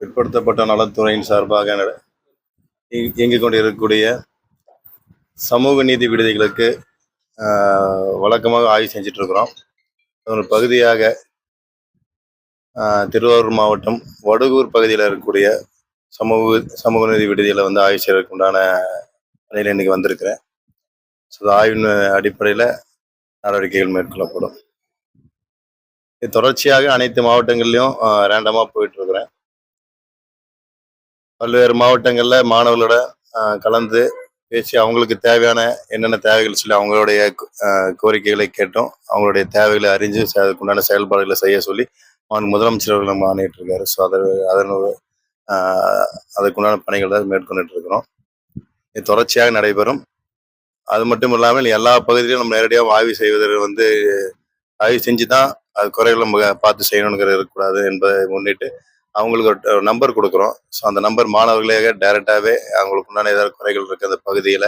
பிற்படுத்தப்பட்ட நலத்துறையின் சார்பாக இயங்கிக் கொண்டிருக்கக்கூடிய சமூக நீதி விடுதிகளுக்கு வழக்கமாக ஆய்வு செஞ்சுட்டு இருக்கிறோம். ஒரு பகுதியாக திருவாரூர் மாவட்டம் வடுகூர் பகுதியில் இருக்கக்கூடிய சமூக நீதி விடுதியில் ஆய்வு செய்வதற்கு உண்டான பணியில் இன்னைக்கு வந்திருக்கிறேன். ஆய்வின் அடிப்படையில் நடவடிக்கைகள் மேற்கொள்ளப்படும். தொடர்ச்சியாக அனைத்து மாவட்டங்கள்லையும் ரேண்டமாக போயிட்டு இருக்கிறேன். பல்வேறு மாவட்டங்களில் மாணவர்களோட கலந்து பேசி அவங்களுக்கு தேவையான என்னென்ன தேவைகள் சொல்லி அவங்களுடைய கோரிக்கைகளை கேட்டோம். அவங்களுடைய தேவைகளை அறிஞ்சு அதுக்குண்டான செயல்பாடுகளை செய்ய சொல்லி முதலமைச்சர் அவர்கள் நம்ம ஆணையிட்டு இருக்காரு. ஸோ அதுக்குண்டான பணிகள் தான் மேற்கொண்டுட்டு இருக்கிறோம். இது தொடர்ச்சியாக நடைபெறும். அது மட்டும் இல்லாமல் எல்லா பகுதியிலும் நம்ம நேரடியாக ஆய்வு செய்வதற்கு ஆய்வு செஞ்சு தான் அது குறைகளை நம்ம பார்த்து செய்யணுங்கிறது இருக்கக்கூடாது என்பதை முன்னிட்டு அவங்களுக்கு ஒரு நம்பர் கொடுக்குறோம். ஸோ அந்த நம்பர் மாணவர்களே டைரெக்டாகவே அவங்களுக்கு உண்டான ஏதாவது குறைகள் இருக்குது அந்த பகுதியில்,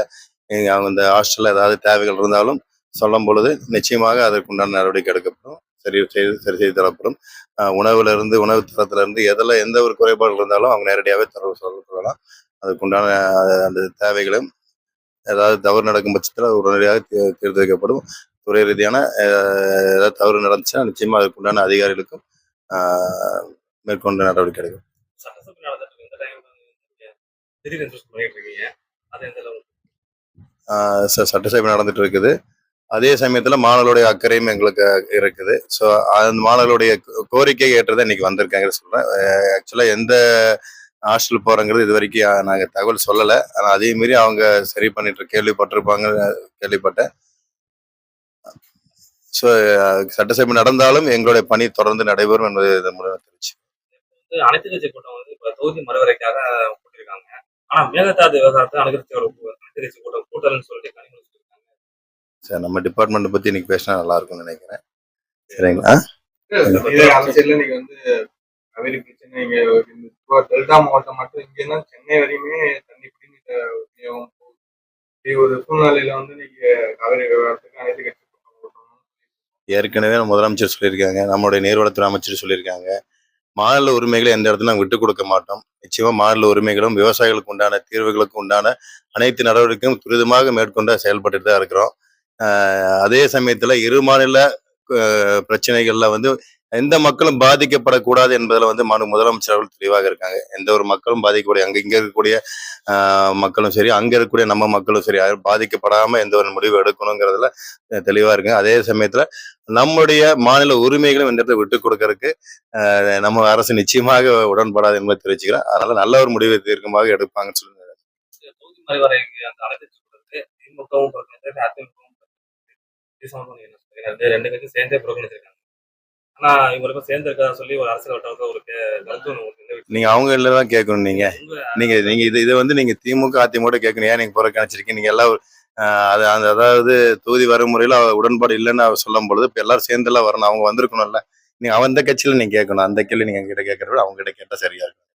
அவங்க இந்த ஹாஸ்டலில் ஏதாவது தேவைகள் இருந்தாலும் சொல்லும் பொழுது நிச்சயமாக அதற்குண்டான நடவடிக்கை எடுக்கப்படும். சரி செய்து தரப்படும். உணவு தரத்திலிருந்து எந்த ஒரு குறைபாடுகள் இருந்தாலும் அவங்க நேரடியாகவே சொல்லலாம். அதுக்குண்டான அந்த தேவைகளும் ஏதாவது தவறு நடக்கும் பட்சத்தில் அது உடனடியாக தீர்த்து வைக்கப்படும். துறை ரீதியான ஏதாவது தவறு நடந்துச்சுன்னா நிச்சயமாக அதுக்குண்டான அதிகாரிகளுக்கும் மேற்கொண்ட நடவடிக்கை எடுக்கும். சட்டசபை நடந்துட்டு இருக்குது. அதே சமயத்தில் மாணவர்களுடைய அக்கறையும் எங்களுக்கு இருக்குது. ஸோ அந்த மாணவர்களுடைய கோரிக்கை ஏற்றதை இன்னைக்கு வந்திருக்காங்க சொல்றேன். ஆக்சுவலாக எந்த ஹாஸ்டல் போறங்கிறது இது வரைக்கும் நாங்கள் தகவல் சொல்லலை. ஆனால் அதே மீறி அவங்க சரி பண்ணிட்டு கேள்விப்பட்டிருப்பாங்க, கேள்விப்பட்டேன். ஸோ சட்டசபை நடந்தாலும் எங்களுடைய பணி தொடர்ந்து நடைபெறும் என்பது இதன் மூலம் தெரிவிச்சு. அனைத்து கட்சி கூட்டம் இப்ப தொகுதி மறுவரைக்காக போட்டிருக்காங்க. ஆனா மேகதாது விவகாரத்தை அனைத்து கட்சி கூட்டம் கூட்டல்னு சொல்லிட்டு சரி, நம்ம டிபார்ட்மெண்ட் பத்தி இன்னைக்கு பேசினா நல்லா இருக்கும்னு நினைக்கிறேன். சரிங்களா? அரசியல்ல நீங்க காவிரி பிரச்சனை இங்க டெல்டா மாவட்டம் மட்டும் இங்கன்னா சென்னை வரையுமே தண்ணி விநியோகம் போகுது. ஒரு சூழ்நிலையில நீங்க காவிரி விவகாரத்துக்கு அனைத்து கட்சி ஏற்கனவே முதலமைச்சர் சொல்லியிருக்காங்க, நம்மளுடைய நீர்வளத்துறை அமைச்சர் சொல்லியிருக்காங்க, மாநில உரிமைகளை எந்த இடத்துல நாங்கள் விட்டு கொடுக்க மாட்டோம். நிச்சயமா மாநில உரிமைகளும் விவசாயிகளுக்கு உண்டான தீர்வுகளுக்கு உண்டான அனைத்து நடவடிக்கையும் துரிதமாக மேற்கொண்டு செயல்பட்டு தான் இருக்கிறோம். அதே சமயத்துல இரு மாநில பிரச்சனைகள்ல எந்த மக்களும் பாதிக்கப்படக்கூடாது என்பதில் முதலமைச்சர் அவர்கள் தெளிவாக இருக்காங்க. எந்த ஒரு மக்களும் பாதிக்கக்கூடிய இங்க இருக்கக்கூடிய மக்களும் சரி, அங்க இருக்கக்கூடிய நம்ம மக்களும் சரி, பாதிக்கப்படாம எந்த ஒரு முடிவு எடுக்கணுங்கிறதுல தெளிவா இருக்கு. அதே சமயத்துல நம்முடைய மாநில உரிமைகளும் இந்த இடத்துல விட்டு கொடுக்கறதுக்கு நம்ம அரசு நிச்சயமாக உடன்படாது என்பதை தெரிவிச்சுக்கிறேன். அதனால நல்ல ஒரு முடிவை தீர்க்கமாக எடுப்பாங்கன்னு சொல்லுங்க. ரெண்டு கட்சி சேர்ந்தே புறக்கணிச்சிருக்காங்க. ஆனா இவங்களுக்கும் சேர்ந்து இருக்கா சொல்லி ஒரு அரசியல் வட்டாரத்துல நீங்க அவங்க இல்லதான் கேட்கணும். நீங்க இது நீங்க திமுக அதிமுக கேட்கணும். ஏன் நீங்க புறக்கணிச்சிருக்கீங்க? நீங்க எல்லாம் அதாவது தொகுதி வரைமுறையில உடன்பாடு இல்லைன்னு அவர் சொல்லும் பொழுது இப்ப எல்லாரும் சேர்ந்து எல்லாம் வரணும். அவங்க வந்திருக்கணும்ல. நீங்க அந்த கட்சியில நீங்க கேட்கணும். அந்த கேள்வி நீங்க கிட்ட கேட்கறத அவங்க கிட்ட கேட்டா சரியா இருக்கும்.